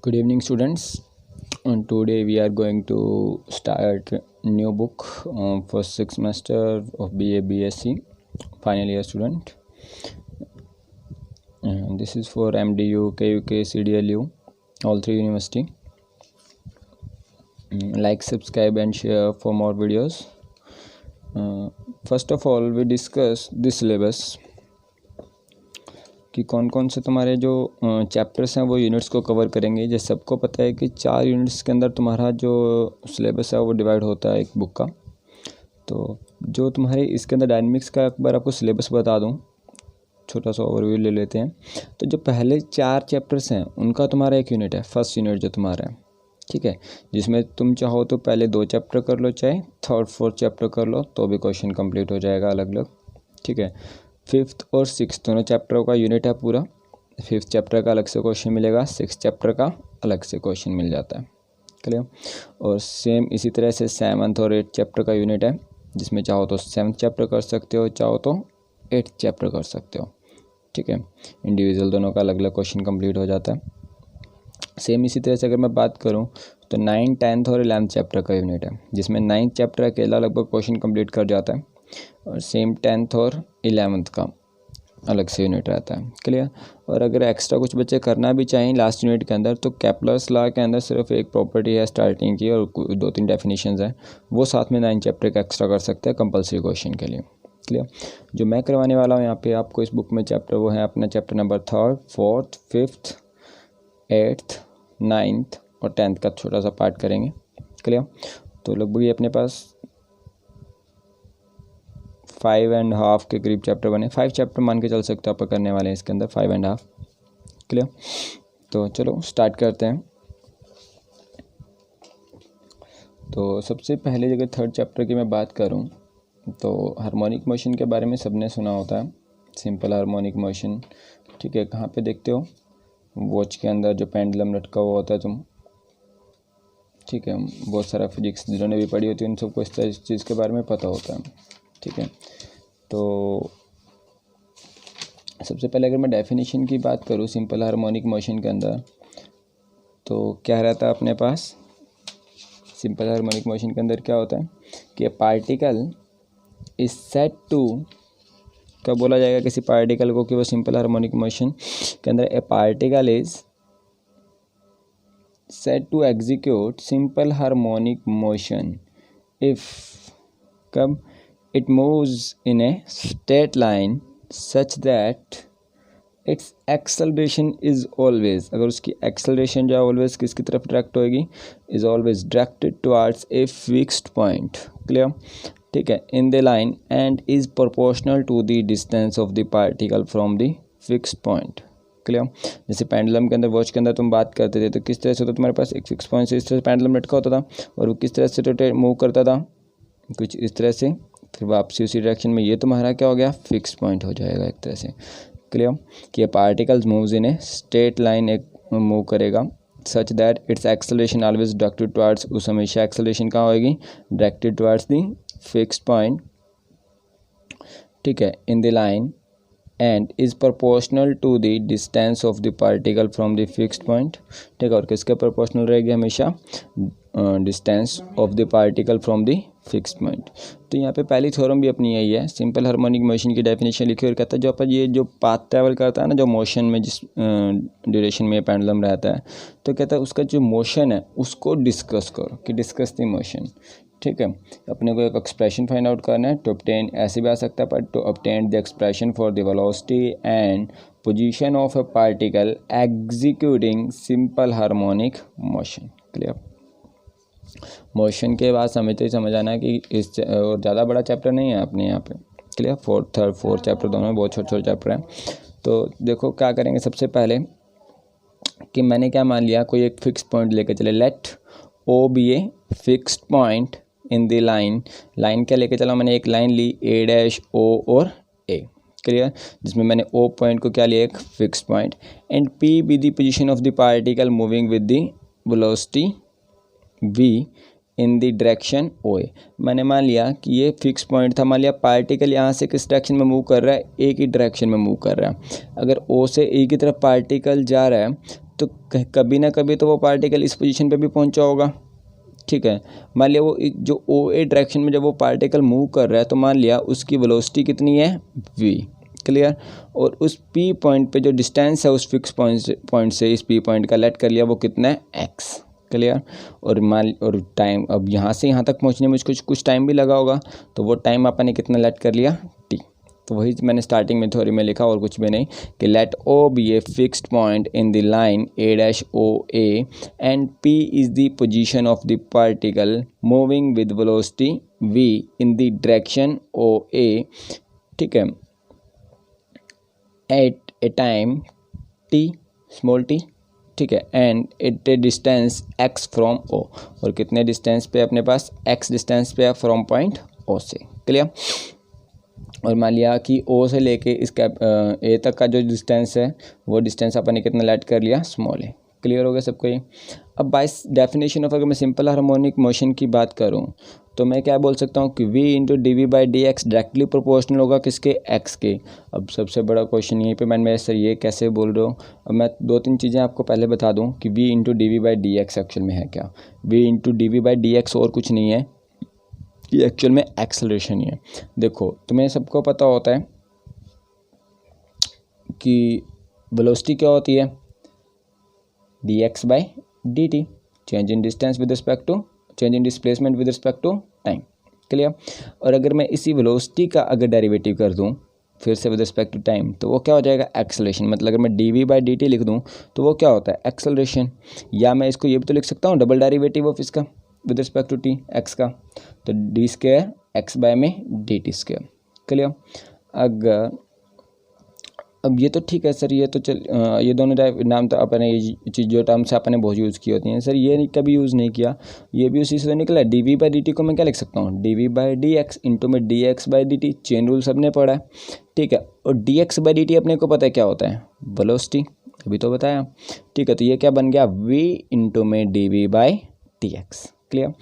Good evening, students. And today we are going to start new book for sixth semester of BA BSc final year student. This is for MDU, KUK, CDLU, all three university. Like, subscribe, and share for more videos. First of all, we discuss this syllabus कि कौन कौन से तुम्हारे जो chapters हैं वो units को cover करेंगे। जैसे सबको पता है कि 4 यूनिट्स के अंदर तुम्हारा जो सिलेबस है वो डिवाइड होता है एक बुक का। तो जो तुम्हारे इसके अंदर डायनेमिक्स का एक बार आपको सिलेबस बता दूं, छोटा सा ओवरव्यू ले लेते हैं। तो जो पहले 4 चैप्टर्स हैं उनका तुम्हारा एक यूनिट है, फर्स्ट यूनिट जो तुम्हारा है, ठीक है, जिसमें तुम चाहो तो पहले 2 चैप्टर कर लो, चाहे 3rd 4th चैप्टर कर लो, तो भी क्वेश्चन कंप्लीट हो जाएगा अलग अलग, ठीक है। 5th और 6th दोनों चैप्टरों का यूनिट है पूरा। 5th चैप्टर का अलग से क्वेश्चन मिलेगा, 6th चैप्टर का अलग से क्वेश्चन मिल जाता है, क्लियर। और सेम इसी तरह से 7th और 8th चैप्टर का यूनिट है, जिसमें चाहो तो 7th चैप्टर कर सकते हो, चाहो तो 8th चैप्टर कर सकते हो, ठीक है। इंडिविजुअल दोनों का अलग अलग क्वेश्चन कंप्लीट हो जाता है। सेम इसी तरह से अगर मैं बात करूं तो 9th 10th और 11th चैप्टर का यूनिट है, जिसमें 9th चैप्टर अकेला लगभग क्वेश्चन कंप्लीट कर जाता है, और सेम 10th और 11th का अलग से यूनिट रहता है, क्लियर। और अगर एक्स्ट्रा कुछ बच्चे करना भी चाहें लास्ट यूनिट के अंदर, तो कैपलर्स लॉ के अंदर सिर्फ एक प्रॉपर्टी है स्टार्टिंग की और 2-3 डेफिनेशंस हैं, वो साथ में 9 चैप्टर का एक्स्ट्रा कर सकते हैं कंपलसरी क्वेश्चन के लिए, क्लियर। जो मैं करवाने वाला हूँ यहाँ पे आपको इस बुक में चैप्टर, वो है अपना chapter number 3rd 4th 5th 8th 9th और 10th का छोटा सा पार्ट करेंगे, क्लियर। तो लगभग ये अपने पास 5.5 के करीब चैप्टर बने, 5 चैप्टर मान के चल सकते हो आप करने वाले हैं इसके अंदर, 5.5, क्लियर। तो चलो स्टार्ट करते हैं। तो सबसे पहले अगर 3rd चैप्टर की मैं बात करूं तो हार्मोनिक मोशन के बारे में सबने सुना होता है, सिंपल हार्मोनिक मोशन, ठीक है। कहाँ पे देखते हो? वॉच के अंदर जो पेंडुलम लटका हुआ होता है तुम, ठीक है। बहुत सारा फिजिक्स जिन्होंने भी पढ़ी होती है उन सबको इस चीज़ के बारे में पता होता है, ठीक है। तो सबसे पहले अगर मैं डेफिनेशन की बात करूँ सिंपल हार्मोनिक मोशन के अंदर, तो क्या रहता है अपने पास? सिंपल हार्मोनिक मोशन के अंदर क्या होता है कि पार्टिकल इज सेट टू, कब बोला जाएगा किसी पार्टिकल को कि वो सिंपल हार्मोनिक मोशन के अंदर a particle is set to execute simple harmonic motion if, कब? It moves in a straight line such that its acceleration is always, अगर उसकी acceleration जो है always किसकी तरफ डायरेक्ट होएगी, is always directed towards a fixed point, clear, ठीक है, in the line and is proportional to the distance of the particle from the fixed point, clear. जैसे पेंडुलम के अंदर, वॉच के अंदर तुम बात करते थे तो किस तरह से होता, तुम्हारे पास एक फिक्स पॉइंट से इस तरह से पेंडुलम लटका होता था और वो किस तरह से रोटेट मूव करता था, कुछ इस तरह से, फिर वापसी उसी डायरेक्शन में, ये तुम्हारा क्या हो गया? फिक्स पॉइंट हो जाएगा एक तरह से, क्लियर। कि ये particles moves in a straight line, एक मूव करेगा, such that its acceleration always directed towards, उस हमेशा एक्सेलरेशन कहाँ होएगी? Directed towards the fixed point, ठीक है, in the line and is proportional to the distance of the particle from the fixed point, ठीक है। और किसके प्रोपोर्शनल रहेगी? हमेशा distance of the particle from the fixed point. तो यहाँ पे पहली थ्योरम भी अपनी यही है, सिंपल हार्मोनिक मोशन की डेफिनेशन लिखी और कहता है जो अपन ये जो पाथ ट्रैवल करता है ना, जो मोशन में जिस ड्यूरेशन में पेंडुलम रहता है, तो कहता है उसका जो मोशन है उसको डिस्कस करो, कि डिस्कस द मोशन, ठीक है। अपने को एक एक्सप्रेशन फाइंड आउट करना है, टू ऑब्टेन, ऐसे भी आ सकता है, पर to obtain the expression for the velocity and position of a particle executing simple harmonic motion, clear. Motion के बाद समझ आना कि इस और ज़्यादा बड़ा चैप्टर नहीं है अपने यहाँ पे, क्लियर। 4th चैप्टर दोनों में बहुत छोटे छोटे चैप्टर हैं। तो देखो क्या करेंगे सबसे पहले कि मैंने क्या मान लिया, कोई एक फिक्स पॉइंट लेके चले, let O be a fixed point in the line, line क्या लेके चला मैंने? एक लाइन ली, ए डैश ओ और ए, क्लियर, जिसमें मैंने ओ पॉइंट को क्या लिया? एक fixed point, and P be the position of the particle moving with the velocity v in the direction O A. मैंने मान लिया कि ये फिक्स पॉइंट था, मान लिया पार्टिकल यहाँ से किस डायरेक्शन में मूव कर रहा है? ए की डायरेक्शन में मूव कर रहा है। अगर ओ से ए की तरफ पार्टिकल जा रहा है तो कभी ना कभी तो वो पार्टिकल इस पोजीशन पे भी पहुंचा होगा, ठीक है। मान लिया वो जो ओ ए डायरेक्शन में जब वो पार्टिकल मूव कर रहा है तो मान लिया उसकी वेलोसिटी कितनी है v, क्लियर। और उस p पॉइंट पे जो डिस्टेंस है उस फिक्स पॉइंट से इस p पॉइंट का लेट कर लिया वो कितना है x, क्लियर। और टाइम, अब यहाँ से यहाँ तक पहुँचने में कुछ टाइम भी लगा होगा, तो वो टाइम अपन ने कितना लेट कर लिया t। तो वही मैंने स्टार्टिंग में थ्योरी में लिखा और कुछ भी नहीं, कि let O be a fixed point in the line A dash O A and P is the position of the particle moving with velocity v in the direction O A, ठीक है, at a time t small t, ठीक है, and at a distance x from o, और कितने distance पे अपने पास x distance पे है फ्रॉम पॉइंट o से, क्लियर। और मान लिया कि O से लेके इसका A तक का जो डिस्टेंस है वो डिस्टेंस अपन ने कितना लेट कर लिया स्मॉल है, क्लियर हो गया सबको ये। अब बाय डेफिनेशन ऑफ अगर मैं सिंपल हार्मोनिक मोशन की बात करूं तो मैं क्या बोल सकता हूं कि v into d v by d x directly proportional होगा किसके x के। अब सबसे बड़ा क्वेश्चन यहीं पे मैं सर ये कैसे बोल रहा हूँ। अब मैं 2-3 चीज़ें आपको पहले बता दूँ कि v into d v by d x actual में है क्या। v into d v by d x और कुछ नहीं है, ये एक्चुअल में एक्सेलरेशन ही है। देखो तुम्हें सबको पता होता है कि वेलोसिटी क्या होती है, d x by d t, change in distance with respect to, change in displacement with respect to time, clear. और अगर मैं इसी वेलोसिटी का अगर डेरिवेटिव कर दूं फिर से विद रिस्पेक्ट टू टाइम तो वो क्या हो जाएगा एक्सेलरेशन। मतलब अगर मैं d v by d t लिख दूँ तो वो क्या होता है एक्सेलरेशन। या मैं इसको ये भी तो लिख सकता हूँ डबल डेरिवेटिव ऑफ इसका with respect to t x का, तो डी स्क्वायर एक्स बाय में डी टी स्क्वायर, क्लियर। अगर अब ये तो ठीक है सर, ये तो ये दोनों नाम तो अपने ये चीज़ जो टर्म्स अपने बहुत यूज़ की होती हैं सर, ये कभी यूज़ नहीं किया, ये भी उसी से तो निकला। D v by d t को मैं क्या लिख सकता हूँ, d v by d x into में d x by d t, chain rule सबने पढ़ा है, ठीक है। और d x by d t अपने को पता है क्या होता है वेलोसिटी, अभी तो बताया, ठीक है। तो ये क्या बन गया v इंटू में d v by d x, clear.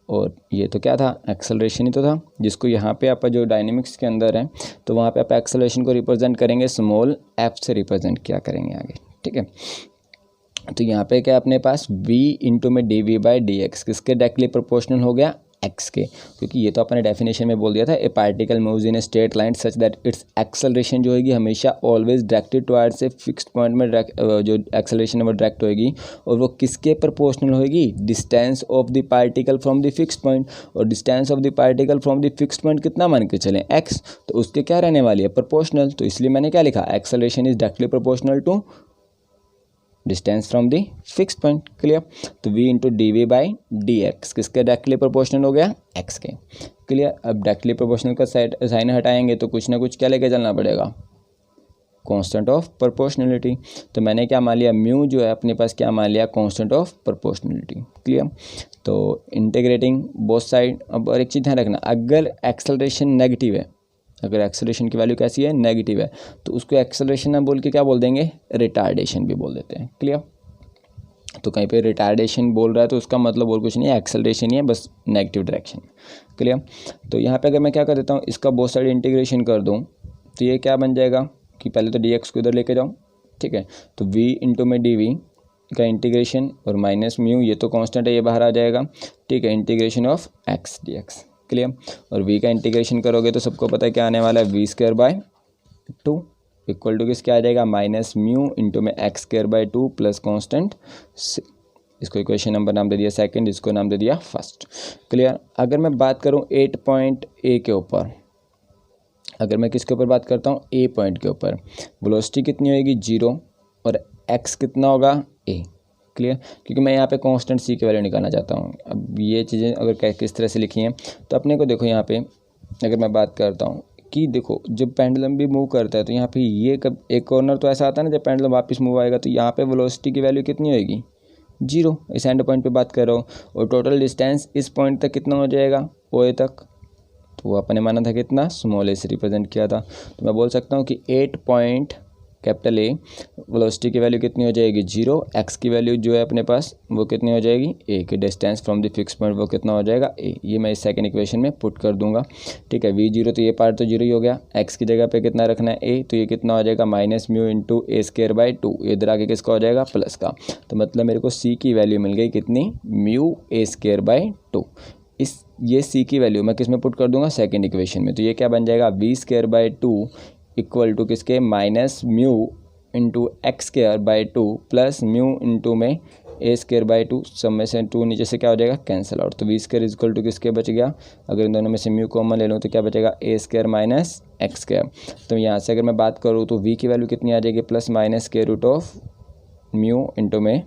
और ये तो क्या था एक्सेलरेशन ही तो था, जिसको यहाँ पे आप जो डायनेमिक्स के अंदर है तो वहाँ पे आप एक्सेलरेशन को रिप्रेजेंट करेंगे स्मॉल f से रिप्रेजेंट किया करेंगे आगे, ठीक है। तो यहाँ पे क्या अपने पास v इंटू में d v by d x किसके डायरेक्टली प्रोपोर्शनल हो गया x के, क्योंकि ये तो अपने डेफिनेशन में बोल दिया था ए particle moves in a straight line such that its acceleration जो होगी हमेशा always directed towards a fixed point में जो एक्सेलरेशन है वो डायरेक्ट होगी, और वो किसके प्रोपोर्शनल होगी distance of the particle from the fixed point. और distance of the particle from the fixed point कितना मान के चलें x, तो उसके क्या रहने वाली है प्रोपोर्शनल। तो इसलिए मैंने क्या लिखा acceleration is directly proportional to distance from the fix point, clear. तो v into d v by d x किसके डायरेक्टली प्रोपोर्शनल हो गया x के, क्लियर। अब डायरेक्टली प्रोपोर्शनल का साइन हटाएंगे तो कुछ ना कुछ क्या लेके चलना पड़ेगा कांस्टेंट ऑफ प्रोपोर्शनलिटी। तो मैंने क्या मान लिया म्यू जो है अपने पास क्या मान लिया कांस्टेंट ऑफ प्रोपोर्शनलिटी, क्लियर। तो इंटीग्रेटिंग बोथ साइड। अब और एक चीज़ ध्यान रखना, अगर एक्सेलरेशन नेगेटिव है, अगर एक्सेलरेशन की वैल्यू कैसी है नेगेटिव है, तो उसको एक्सेलरेशन ना बोल के क्या बोल देंगे रिटार्डेशन भी बोल देते हैं, क्लियर। तो कहीं पे रिटार्डेशन बोल रहा है तो उसका मतलब और कुछ नहीं है एक्सेलरेशन ही है, बस नेगेटिव डायरेक्शन, क्लियर। तो यहाँ पे अगर मैं क्या कर देता हूँ इसका बोथ साइड इंटीग्रेशन कर दूँ तो ये क्या बन जाएगा कि पहले तो डी एक्स को इधर लेके जाऊँ, ठीक है। तो v इंटू में डी वी का इंटीग्रेशन और माइनस म्यू, ये तो कांस्टेंट है ये बाहर आ जाएगा, ठीक है, integration of x dx, clear. और v का इंटीग्रेशन करोगे तो सबको पता है क्या आने वाला है v square by 2 equal to किसके आ जाएगा माइनस म्यू इंटू में x square by 2 plus constant, इसको इक्वेशन नंबर नाम दे दिया सेकंड, इसको नाम दे दिया फर्स्ट, क्लियर। अगर मैं बात करूँ 8 पॉइंट ए के ऊपर, अगर मैं किसके ऊपर बात करता हूँ ए पॉइंट के ऊपर, वेलोसिटी कितनी होगी 0 और x कितना होगा a, क्लियर। क्योंकि मैं यहाँ पे कांस्टेंट c की वैल्यू निकालना चाहता हूँ। अब ये चीज़ें अगर किस तरह से लिखी हैं तो अपने को देखो यहाँ पे अगर मैं बात करता हूँ कि देखो जब पेंडुलम भी मूव करता है तो यहाँ पे ये कब एक कॉर्नर तो ऐसा आता है ना जब पेंडुलम वापस मूव आएगा तो यहाँ पे वेलोसिटी की वैल्यू कितनी होगी 0, इस एंड पॉइंट पे बात कर रहा हूँ। और टोटल डिस्टेंस इस पॉइंट तक कितना हो जाएगा ओ ए तक, तो वो अपने माना था कितना स्मॉल ए से रिप्रेजेंट किया था। तो मैं बोल सकता हूँ कि 8 पॉइंट कैपिटल ए, वेलोसिटी की वैल्यू कितनी हो जाएगी 0, एक्स की वैल्यू जो है अपने पास वो कितनी हो जाएगी ए, की distance from the fix point वो कितना हो जाएगा ए। ये मैं इस सेकंड इक्वेशन में पुट कर दूंगा। ठीक है, v0 तो ये पार्ट तो 0 ही हो गया, एक्स की जगह पे कितना रखना है ए, तो ये कितना हो जाएगा minus mu into A square by 2, इधर आके किसका हो जाएगा प्लस का। तो मतलब मेरे को सी की वैल्यू मिल गई कितनी, म्यू ए स्क्वायर बाई 2। ये सी की वैल्यू मैं किस में पुट कर दूंगा, सेकंड इक्वेशन में। तो ये क्या बन जाएगा v square by 2 equal to किसके minus mu into x square by 2 plus mu into में ए स्क्वायर बाई 2, सब में से 2 नीचे से क्या हो जाएगा कैंसिल आउट। तो v square is equal to किसके बच गया, अगर इन दोनों में से म्यू कॉमन ले लूँ तो क्या बचेगा ए स्क्वायर माइनस एक्स स्क्वायर। तो यहाँ से अगर मैं बात करूँ तो वी की वैल्यू कितनी आ जाएगी plus minus square root of mu into में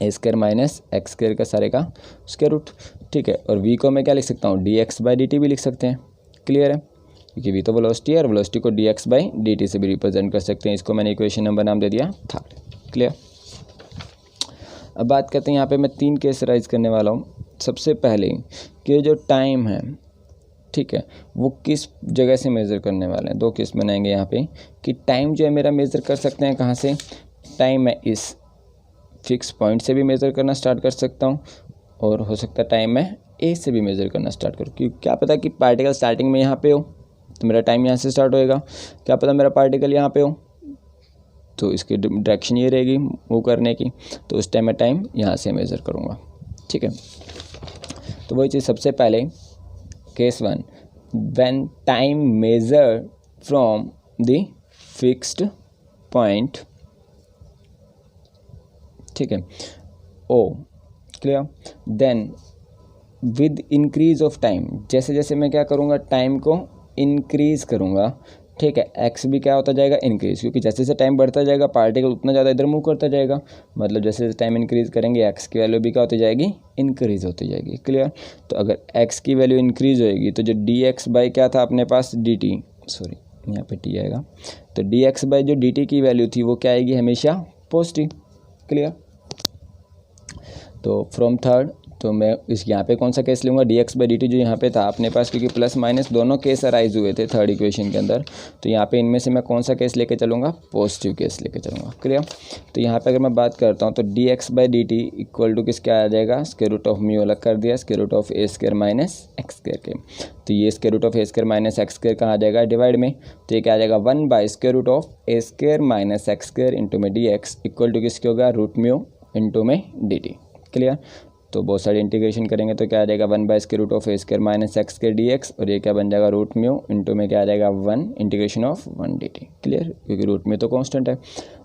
a square minus x square का सारे का स्क्वायर रूट। ठीक है, और वी को मैं क्या लिख सकता हूँ D x by d T भी लिख सकते हैं। क्लियर है, क्योंकि वी तो वेलोसिटी है और वेलोसिटी को D x by d T से भी रिप्रेजेंट कर सकते हैं। इसको मैंने इक्वेशन नंबर नाम दे दिया थर्ड। क्लियर। अब बात करते हैं, यहाँ पे मैं 3 केस राइज करने वाला हूँ। सबसे पहले कि जो टाइम है, ठीक है, वो किस जगह से मेज़र करने वाले हैं। 2 केस बनाएंगे यहाँ पे कि टाइम जो है मेरा मेज़र कर सकते हैं कहाँ से, टाइम मैं इस फिक्स पॉइंट से भी मेज़र करना स्टार्ट कर सकता हूँ और हो सकता है टाइम मैं ए से भी मेज़र करना स्टार्ट करूँ, क्योंकि क्या पता कि पार्टिकल स्टार्टिंग में यहाँ पे हो तो मेरा टाइम यहाँ से स्टार्ट होएगा, क्या पता मेरा पार्टिकल यहाँ पे हो तो इसकी डायरेक्शन ये रहेगी मूव करने की, तो उस टाइम मैं टाइम यहाँ से मेज़र करूँगा। ठीक है, तो वही चीज़ सबसे पहले case 1, when time measure from the fixed point, ठीक है, O. Clear. Then with increase of time, जैसे जैसे मैं क्या करूँगा टाइम को इंक्रीज करूँगा, ठीक है, एक्स भी क्या होता जाएगा इंक्रीज, क्योंकि जैसे जैसे टाइम बढ़ता जाएगा पार्टिकल उतना ज़्यादा इधर मूव करता जाएगा, मतलब जैसे जैसे टाइम इंक्रीज करेंगे एक्स की वैल्यू भी क्या होती जाएगी इंक्रीज होती जाएगी। क्लियर। तो अगर एक्स की वैल्यू इंक्रीज होएगी तो जो डी एक्स बाई क्या था अपने पास डी टी, सॉरी यहाँ पे टी आएगा, तो डी एक्स बाई जो डी टी की वैल्यू थी वो क्या आएगी हमेशा पॉजिटिव। क्लियर। तो फ्रॉम थर्ड, तो मैं इस यहाँ पे कौन सा केस लूँगा D x by d T जो यहाँ पे था अपने पास, क्योंकि प्लस माइनस दोनों केस अराइज हुए थे थर्ड इक्वेशन के अंदर, तो यहाँ पे इनमें से मैं कौन सा केस लेके चलूँगा पॉजिटिव केस लेके चलूँगा। क्लियर। तो यहाँ पे अगर मैं बात करता हूँ तो d x by d t equal to किस क्या आ जाएगा, स्क्वायर रूट ऑफ म्यू अलग कर दिया, square root of a square minus x square के, तो ये square root of a square minus x square कहाँ आ जाएगा डिवाइड में, तो ये क्या आ जाएगा 1 by square root of a square minus x square into में डी एक्स इक्वल टू किसके होगा रूट म्यू इंटू में डी टी। क्लियर। तो बहुत सारी इंटीग्रेशन करेंगे तो क्या आ जाएगा 1 by square root of a square minus x square d x, और ये क्या बन जाएगा रूट म्यू इंटू में क्या आ जाएगा 1 integration of 1 D t. Clear, क्योंकि रूट म्यू तो कांस्टेंट है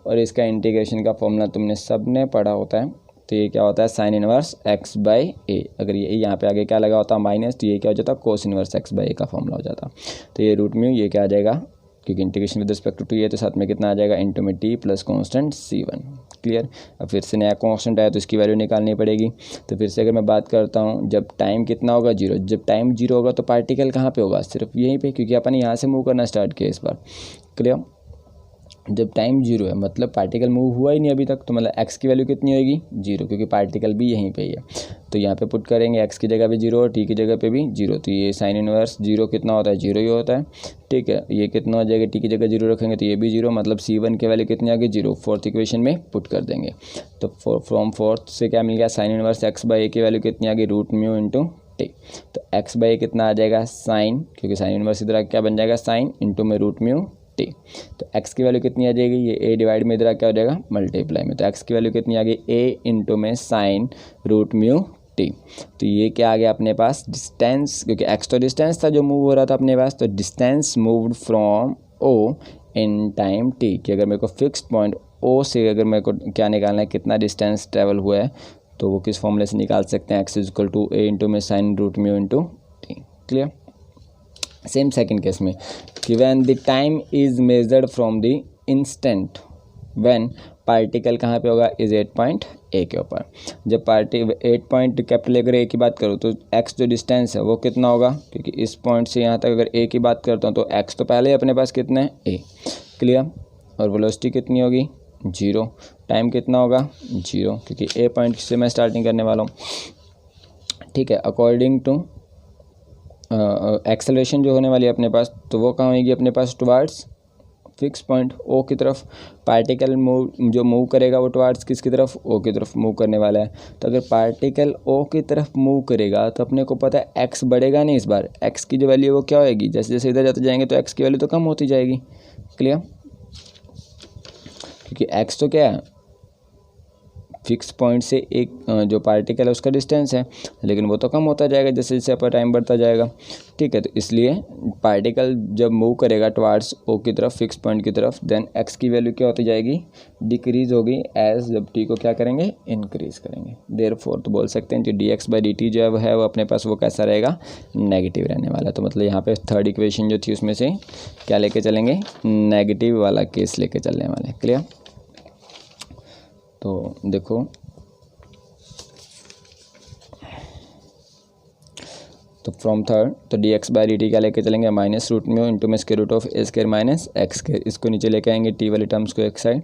और इसका इंटीग्रेशन का फॉर्मूला तुमने सब ने पढ़ा होता है, तो ये क्या होता है साइन इनवर्स एक्स बाई ए, अगर ये यहाँ पे आगे क्या लगा होता है माइनस, तो ये क्या हो जाता है कोस इनवर्स एक्स बाई ए का फॉर्मूला हो जाता। तो ये रूट म्यू ये क्या आ जाएगा, क्योंकि इंटीग्रेशन विद रिस्पेक्ट टू ये, तो साथ में कितना आ जाएगा इंटू में T plus constant C1। Clear. अब फिर से नया कॉन्स्टेंट आया तो इसकी वैल्यू निकालनी पड़ेगी। तो फिर से अगर मैं बात करता हूँ जब टाइम कितना होगा 0, जब टाइम 0 होगा तो पार्टिकल कहाँ पे होगा सिर्फ यहीं पे, क्योंकि अपन यहाँ से मूव करना स्टार्ट किया इस बार। क्लियर। जब टाइम 0 है मतलब पार्टिकल मूव हुआ ही नहीं अभी तक, तो मतलब एक्स की वैल्यू कितनी होगी 0, क्योंकि पार्टिकल भी यहीं पे ही है। तो यहाँ पे पुट करेंगे एक्स की जगह पे 0 और टी की जगह पे भी 0, तो ये साइन इनवर्स 0 कितना होता है 0 ही होता है। ठीक है, ये कितना हो जाएगा टी की जगह 0 रखेंगे तो ये भी 0, मतलब C1 की वैल्यू कितनी आ गई 0, फोर्थ इक्वेशन में पुट कर देंगे। तो फ्रॉम फोर्थ से क्या मिल गया साइन इनवर्स एक्स बाई ए की वैल्यू कितनी आ गई रूट म्यू इंटू टी। तो एक्स बाई ए कितना आ जाएगा साइन, क्योंकि साइन इनवर्स इधर क्या बन जाएगा साइन इंटू में रूट म्यू टी। तो x की वैल्यू कितनी आ जाएगी, ये a डिवाइड में इधर क्या हो जाएगा मल्टीप्लाई में, तो x की वैल्यू कितनी आ गई a इंटू में साइन रूट म्यू टी। तो ये क्या आ गया अपने पास डिस्टेंस, क्योंकि x तो डिस्टेंस था जो मूव हो रहा था अपने पास, तो distance moved from o in time t, कि अगर मेरे को फिक्स्ड पॉइंट o से अगर मेरे को क्या निकालना है कितना डिस्टेंस ट्रेवल हुआ है, तो वो किस फॉर्मूले से निकाल सकते हैं x is equal to a into में sine root mu into t. Clear. Same second case में कि when the time is measured from the instant when particle कहाँ पे होगा इज 8 पॉइंट ए के ऊपर। जब 8 पॉइंट कैपिटल अगर ए की बात करूँ तो एक्स जो डिस्टेंस है वो कितना होगा, क्योंकि इस पॉइंट से यहाँ तक अगर ए की बात करता हूँ तो एक्स तो पहले ही अपने पास कितना है ए। क्लियर। और वेलोसिटी कितनी होगी 0, टाइम कितना होगा 0, क्योंकि ए पॉइंट से मैं स्टार्टिंग करने वाला हूँ। ठीक है, अकॉर्डिंग टू एक्सेलरेशन जो होने वाली है अपने पास, तो वो कहाँ होगी अपने पास टुवार्ड्स फिक्स पॉइंट ओ की तरफ। पार्टिकल मूव करेगा वो टुवार्ड्स किसकी तरफ, ओ की तरफ मूव करने वाला है। तो अगर पार्टिकल ओ की तरफ मूव करेगा तो अपने को पता है एक्स बढ़ेगा नहीं, इस बार एक्स की जो वैल्यू है वो क्या होएगी, जैसे जैसे इधर जाते जाएंगे तो एक्स की वैल्यू तो कम होती जाएगी। क्लियर, क्योंकि एक्स तो क्या है, फिक्स पॉइंट से एक जो पार्टिकल है उसका डिस्टेंस है, लेकिन वो तो कम होता जाएगा जैसे जैसे अपना टाइम बढ़ता जाएगा। ठीक है, तो इसलिए पार्टिकल जब मूव करेगा टुवार्ड्स ओ की तरफ, फिक्स पॉइंट की तरफ, देन एक्स की वैल्यू क्या होती जाएगी, डिक्रीज होगी, एज जब टी को क्या करेंगे, इंक्रीज करेंगे। देयरफॉर तो बोल सकते हैं जो dx/dt जो है वो अपने पास वो कैसा रहेगा, नेगेटिव रहने वाला है। तो मतलब यहाँ पे थर्ड इक्वेशन जो थी उसमें से क्या लेके चलेंगे, नेगेटिव वाला केस लेके चलने वाले। क्लियर, तो देखो तो फ्रॉम थर्ड तो dx/dt क्या लेके चलेंगे, माइनस रूट में इंटू में square root of a square minus x square, इसको नीचे लेके आएंगे टी वाली टर्म्स को एक साइड।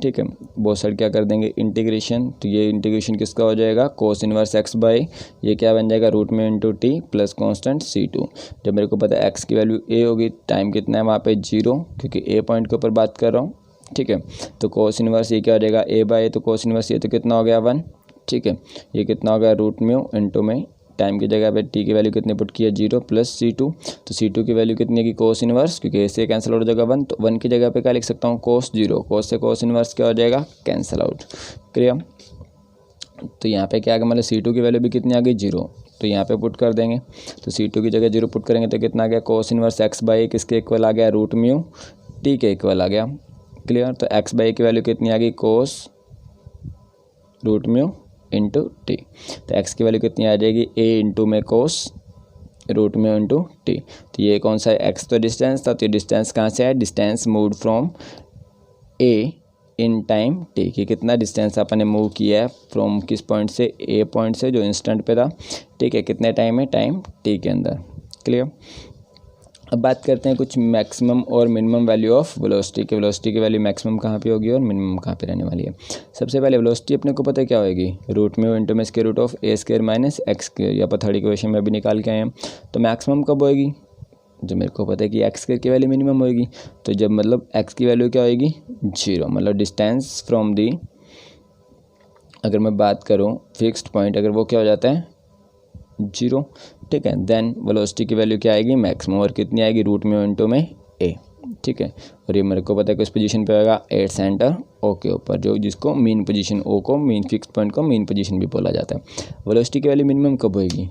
ठीक है, बोथ साइड क्या कर देंगे, इंटीग्रेशन। तो ये इंटीग्रेशन किसका हो जाएगा, कोस इनवर्स एक्स बाई ये क्या बन जाएगा, रूट में into T plus constant c2। जब मेरे को पता है एक्स की वैल्यू ए होगी, टाइम कितना है वहाँ पे 0, क्योंकि ए पॉइंट के ऊपर बात कर रहा हूँ। ठीक है, तो कोस इनवर्स ये क्या हो जाएगा, ए बाई, तो कोस इनवर्स ये तो कितना हो गया 1। ठीक है, ये कितना हो गया, रूट म्यू इंटू में टाइम की जगह पे टी की वैल्यू कितनी पुट की है, 0 प्लस c2। तो c2 की वैल्यू कितनी है कि कोस इनवर्स, क्योंकि ऐसे कैंसिल आउट हो जाएगा 1, तो 1 की जगह पे क्या लिख सकता हूँ, कोस 0। कोस से कोस इनवर्स क्या हो जाएगा, कैंसिल आउट। क्लियर, तो यहाँ पे क्या आ गया, मतलब c2 की वैल्यू भी कितनी आ गई, 0। तो यहाँ पे पुट कर देंगे, तो c2 की जगह 0 पुट करेंगे तो कितना आ गया, कोस इनवर्स एक्स बाई किसके इक्वल आ गया, रूट म्यू टी के इक्वल आ गया। क्लियर, तो एक्स बाई की वैल्यू कितनी आ गई, कोस रूट म्यू इंटू टी। तो एक्स की वैल्यू कितनी आ जाएगी, ए इंटू में कोस रूट म्यू इंटू टी। तो ये कौन सा है, एक्स तो डिस्टेंस था, तो ये डिस्टेंस कहाँ से है, distance moved from A in time T, की कितना डिस्टेंस अपन ने मूव किया है फ्रॉम किस पॉइंट से, ए पॉइंट से जो इंस्टेंट पे था। ठीक है, कितने टाइम में, टाइम टी के अंदर। क्लियर, अब बात करते हैं कुछ मैक्सिमम और मिनिमम वैल्यू ऑफ वेलोसिटी की। वेलोसिटी की वैल्यू मैक्सिमम कहाँ पे होगी और मिनिमम कहाँ पे रहने वाली है। सबसे पहले वेलोसिटी अपने को पता है क्या होगी, रूट म्यू इंटू में square root of a square minus x square, या पर थर्ड इक्वेशन में भी निकाल के आए हैं। तो मैक्सिमम कब होएगी, जो मेरे को पता है कि एक्स स्क्वायर की वैल्यू मिनिमम होएगी। तो जब मतलब एक्स की वैल्यू क्या होएगी, 0, मतलब डिस्टेंस फ्रॉम दी, अगर मैं बात करूँ फिक्स्ड पॉइंट, अगर वो क्या हो जाता है 0। ठीक है, देन वेलोसिटी की वैल्यू क्या आएगी, मैक्सिमम, और कितनी आएगी, रूट म्यू इंटू में ए। ठीक है, और ये मेरे को पता है कि इस पोजीशन पे होगा 8 सेंटर ओ के ऊपर, जो जिसको मीन पोजीशन, ओ को मीन फिक्स पॉइंट को मीन पोजीशन भी बोला जाता है। वेलोसिटी की वैल्यू मिनिमम कब होएगी,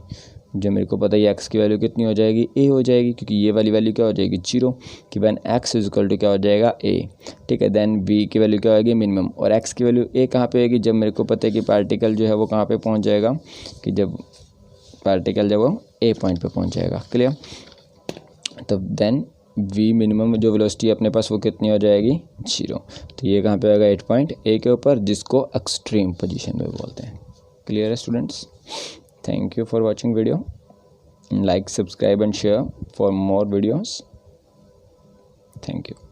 जो मेरे को पता है एक्स की वैल्यू कितनी हो जाएगी, ए हो जाएगी, क्योंकि ये वाली वैल्यू क्या हो जाएगी, 0, कि when x is equal to क्या हो जाएगा, ए। ठीक है, देन बी की वैल्यू क्या होगी, मिनिमम, और एक्स की वैल्यू ए कहाँ पे होगी, जब मेरे को पता है कि पार्टिकल जो है वो कहाँ पे पहुँच जाएगा, कि जब पार्टिकल जब वो ए पॉइंट पे पहुंच जाएगा। क्लियर, तो देन वी मिनिमम जो वेलोसिटी अपने पास वो कितनी हो जाएगी, 0। तो ये कहाँ पे आएगा, 8 पॉइंट ए के ऊपर, जिसको एक्सट्रीम पोजीशन में बोलते हैं। क्लियर है students, thank you for watching video, like subscribe and share for more videos. Thank you.